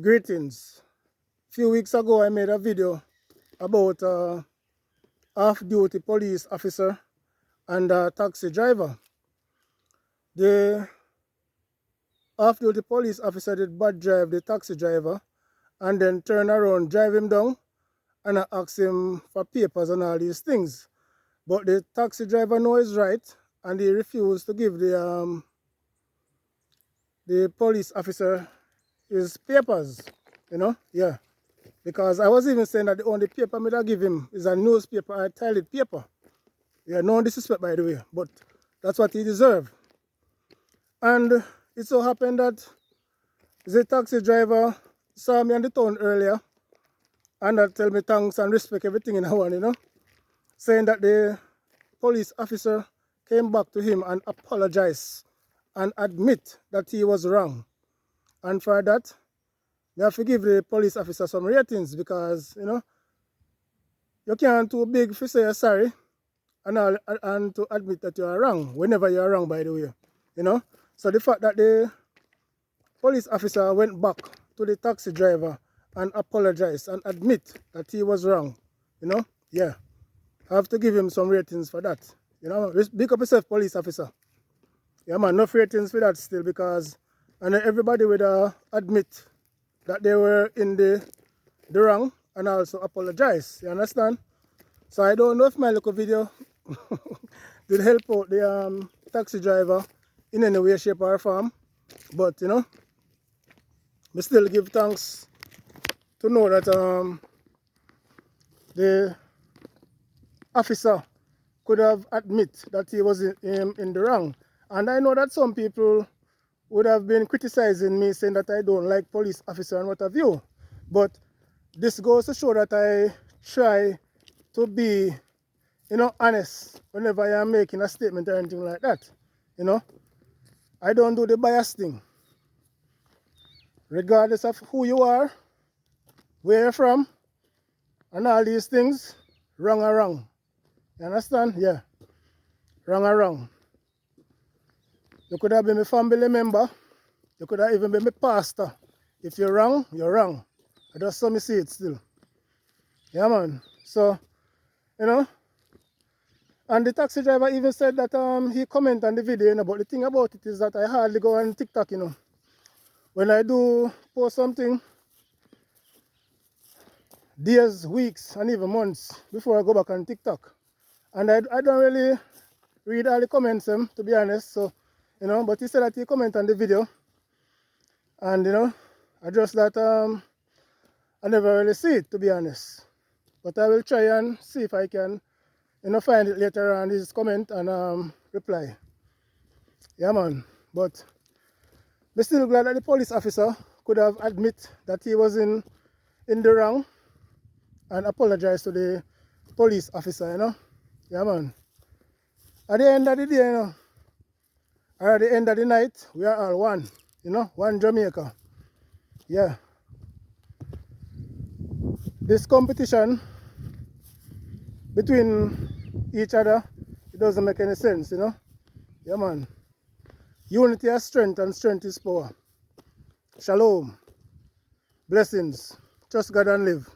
Greetings. A few weeks ago, I made a video about a off-duty police officer and a taxi driver. The off-duty police officer did bad drive the taxi driver and then turn around, drive him down, and I asked him for papers and all these things. But the taxi driver knows his right, and he refused to give the police officer his papers, yeah. Because I was even saying that the only paper I give him is a newspaper or a toilet paper. Yeah, no disrespect by the way, but that's what he deserves. And it so happened that the taxi driver saw me on the town earlier and that tell me thanks and respect everything in one, saying that the police officer came back to him and apologized and admit that he was wrong. And for that, you have to give the police officer some ratings because, you can't too big for say you're sorry and to admit that you are wrong, whenever you are wrong, by the way, So the fact that the police officer went back to the taxi driver and apologized and admit that he was wrong, yeah, I have to give him some ratings for that. Big up yourself, police officer. Yeah, man, enough ratings for that still because and everybody would admit that they were in the wrong and also apologize. You understand? So I don't know if my little video did help out the taxi driver in any way, shape or form. But we still give thanks to know that the officer could have admit that he was in the wrong. And I know that some people would have been criticizing me saying that I don't like police officer and what have you. But this goes to show that I try to be, honest whenever I am making a statement or anything like that. I don't do the bias thing. Regardless of who you are, where you're from, and all these things, wrong or wrong. You understand? Yeah. Wrong or wrong. You could have been a family member. You could have even been a pastor. If you're wrong, you're wrong. I just saw me see it still. Yeah, man. So, and the taxi driver even said that he commented on the video, but the thing about it is that I hardly go on TikTok, When I do post something, days, weeks, and even months before I go back on TikTok. And I don't really read all the comments, to be honest. So, but he said that he commented on the video. And, I just that I never really see it, to be honest. But I will try and see if I can, find it later on his comment and reply. Yeah, man. But we're still glad that the police officer could have admit that he was in the wrong and apologize to the police officer, Yeah, man. At the end of the day, or at the end of the night, we are all one, one Jamaica. Yeah. This competition between each other, it doesn't make any sense, Yeah, man. Unity is strength and strength is power. Shalom. Blessings. Trust God and live.